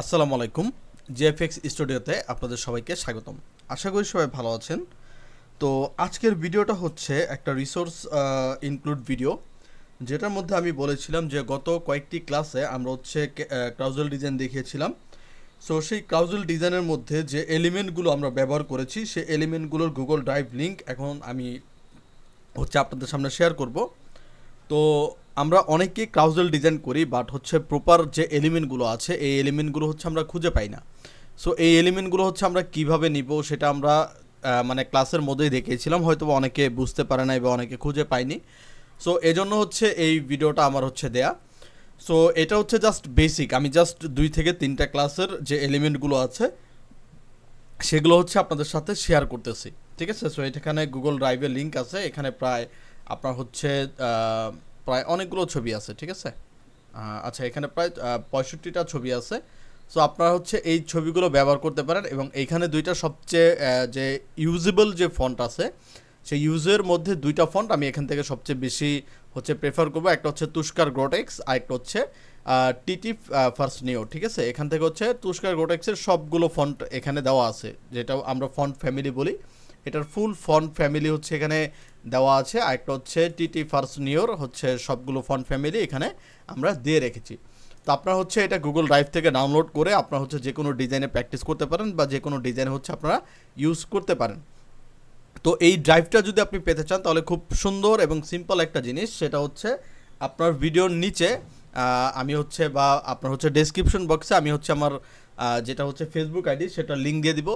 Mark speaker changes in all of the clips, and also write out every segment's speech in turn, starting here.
Speaker 1: আসসালামু আলাইকুম। জিএফএক্স স্টুডিওতে আপনাদের সবাইকে স্বাগতম। আশা করি সবাই ভালো আছেন। তো আজকের ভিডিওটা হচ্ছে একটা রিসোর্স ইনক্লুড ভিডিও, যেটার মধ্যে আমি বলেছিলাম যে গত কয়েকটি ক্লাসে আমরা হচ্ছে ক্রাউজাল ডিজাইন দেখিয়েছিলাম। সো সেই ক্রাউজাল ডিজাইনের মধ্যে যে এলিমেন্টগুলো আমরা ব্যবহার করেছি সেই এলিমেন্টগুলোর গুগল ড্রাইভ লিঙ্ক এখন আমি হচ্ছে আপনাদের সামনে শেয়ার করব। তো আমরা অনেকেই ক্রাউজাল ডিজাইন করি, বাট হচ্ছে প্রপার যে এলিমেন্টগুলো আছে এই এলিমেন্টগুলো হচ্ছে আমরা খুঁজে পাই না। সো এই এলিমেন্টগুলো হচ্ছে আমরা কিভাবে নিব সেটা আমরা মানে ক্লাসের মধ্যেই দেখিয়েছিলাম, হয়তো অনেকে বুঝতে পারে নাই বা অনেকে খুঁজে পায়নি। সো এজন্য হচ্ছে এই ভিডিওটা আমার হচ্ছে দেয়া। সো এটা হচ্ছে জাস্ট বেসিক, আমি জাস্ট 2 থেকে 3টা ক্লাসের যে এলিমেন্টগুলো আছে সেগুলো হচ্ছে আপনাদের সাথে শেয়ার করতেছি, ঠিক আছে। সো এখানে গুগল ড্রাইভের লিঙ্ক আছে, এখানে প্রায় আপনার হচ্ছে প্রায় অনেকগুলো ছবি আছে, ঠিক আছে। আচ্ছা, এখানে প্রায় 65টা ছবি আছে। সো আপনারা হচ্ছে এই ছবিগুলো ব্যবহার করতে পারেন এবং এইখানে দুইটা সবচেয়ে যে ইউজেবল যে ফন্ট আছে সেই ইউজের মধ্যে 2টা ফন্ট আমি এখান থেকে সবচেয়ে বেশি হচ্ছে প্রেফার করবো। একটা হচ্ছে তুষকার গ্রোটেক্স আর একটা হচ্ছে টিটি ফার্স্ট নিও, ঠিক আছে। এখান থেকে হচ্ছে তুষকার গ্রোটেক্সের সবগুলো ফন্ট এখানে দেওয়া আছে, যেটা আমরা ফন্ট ফ্যামিলি বলি। এটার ফুল ফন্ট ফ্যামিলি হচ্ছে এখানে দেওয়া আছে। আর একটা হচ্ছে টিটি ফার্স্ট নিওর হচ্ছে সবগুলো ফন্ট ফ্যামিলি এখানে আমরা দিয়ে রেখেছি। তো আপনারা হচ্ছে এটা গুগল ড্রাইভ থেকে ডাউনলোড করে আপনারা হচ্ছে যে কোনো ডিজাইনে প্র্যাকটিস করতে পারেন বা যে কোনো ডিজাইনে হচ্ছে আপনারা ইউজ করতে পারেন। তো এই ড্রাইভটা যদি আপনি পেতে চান তাহলে খুব সুন্দর এবং সিম্পল একটা জিনিস, সেটা হচ্ছে আপনার ভিডিওর নিচে আমি হচ্ছে বা আপনার হচ্ছে ডেসক্রিপশন বক্সে আমি হচ্ছে আমার যেটা হচ্ছে ফেসবুক আইডি সেটা লিঙ্ক দিয়ে দিব।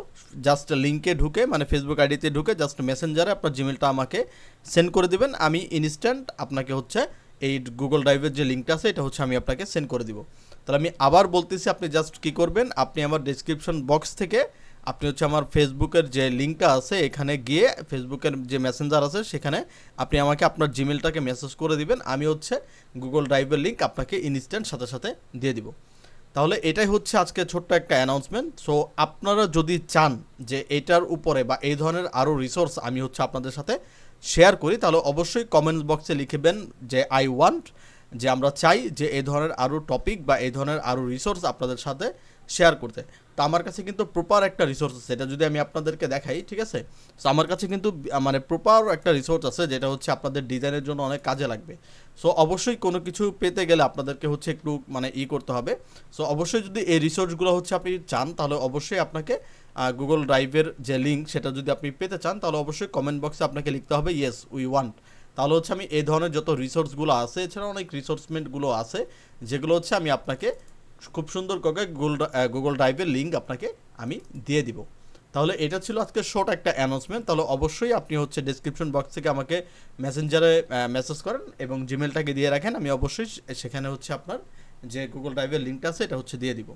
Speaker 1: জাস্ট লিঙ্কে ঢুকে মানে ফেসবুক আইডিতে ঢুকে জাস্ট মেসেঞ্জারে আপনার জিমেলটা আমাকে সেন্ড করে দিবেন, আমি ইনস্ট্যান্ট আপনাকে হচ্ছে এই গুগল ড্রাইভের যে লিঙ্কটা আছে এটা হচ্ছে আমি আপনাকে সেন্ড করে দিব। তাহলে আমি আবার বলতেছি, আপনি জাস্ট কী করবেন, আপনি আমার ডেসক্রিপশন বক্স থেকে আপনি হচ্ছে আমার ফেসবুকের যে লিঙ্কটা আছে এখানে গিয়ে ফেসবুকের যে মেসেঞ্জার আছে সেখানে আপনি আমাকে আপনার জিমেলটাকে মেসেজ করে দিবেন, আমি হচ্ছে গুগল ড্রাইভের লিঙ্ক আপনাকে ইনস্ট্যান্ট সাথে সাথে দিয়ে দিব। তাহলে এটাই হচ্ছে আজকে ছোট্ট একটা অ্যানাউন্সমেন্ট। সো আপনারা যদি চান যে এটার উপরে বা এই ধরনের আরও রিসোর্স আমি হচ্ছে আপনাদের সাথে শেয়ার করি, তাহলে অবশ্যই কমেন্টস বক্সে লিখবেন যে আই ওয়ান্ট, যে আমরা চাই যে এই ধরনের আরও টপিক বা এই ধরনের আরও রিসোর্স আপনাদের সাথে শেয়ার করতে। তো আমার কাছে কিন্তু প্রপার একটা রিসোর্স আছে, এটা যদি আমি আপনাদেরকে দেখাই, ঠিক আছে। সো আমার কাছে কিন্তু মানে প্রপার একটা রিসোর্স আছে যেটা হচ্ছে আপনাদের ডিজাইনের জন্য অনেক কাজে লাগবে। সো অবশ্যই কোনো কিছু পেতে গেলে আপনাদেরকে হচ্ছে একটু মানে করতে হবে। সো অবশ্যই যদি এই রিসোর্সগুলো হচ্ছে আপনি চান তাহলে অবশ্যই আপনাকে গুগল ড্রাইভের যে লিঙ্ক সেটা যদি আপনি পেতে চান তাহলে অবশ্যই কমেন্ট বক্সে আপনাকে লিখতে হবে ইয়েস উই ওয়ান্ট। তাহলে হচ্ছে আমি এই ধরনের যত রিসোর্সগুলো আছে, এছাড়া অনেক রিসোর্সমেন্টগুলো আছে যেগুলো হচ্ছে আমি আপনাকে খুব সুন্দর করে গুগল ড্রাইভের লিঙ্ক আপনাকে আমি দিয়ে দিব। তাহলে এটা ছিল আজকে শর্ট একটা অ্যানাউন্সমেন্ট। তাহলে অবশ্যই আপনি হচ্ছে ডেসক্রিপশন বক্স থেকে আমাকে মেসেঞ্জারে মেসেজ করেন এবং জিমেলটাকে দিয়ে রাখেন, আমি অবশ্যই সেখানে হচ্ছে আপনার যে গুগল ড্রাইভের লিঙ্কটা আছে এটা হচ্ছে দিয়ে দিব।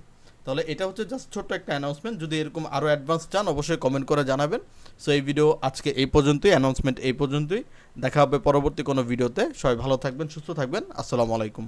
Speaker 1: তাহলে এটা হচ্ছে জাস্ট ছোট্ট একটা অ্যানাউন্সমেন্ট, যদি এরকম আরও অ্যাডভান্স চান অবশ্যই কমেন্ট করে জানাবেন। সো এই ভিডিও আজকে এই পর্যন্তই, অ্যানাউন্সমেন্ট এই পর্যন্তই। দেখা হবে পরবর্তী কোনো ভিডিওতে। সবাই ভালো থাকবেন, সুস্থ থাকবেন। আসসালামু আলাইকুম।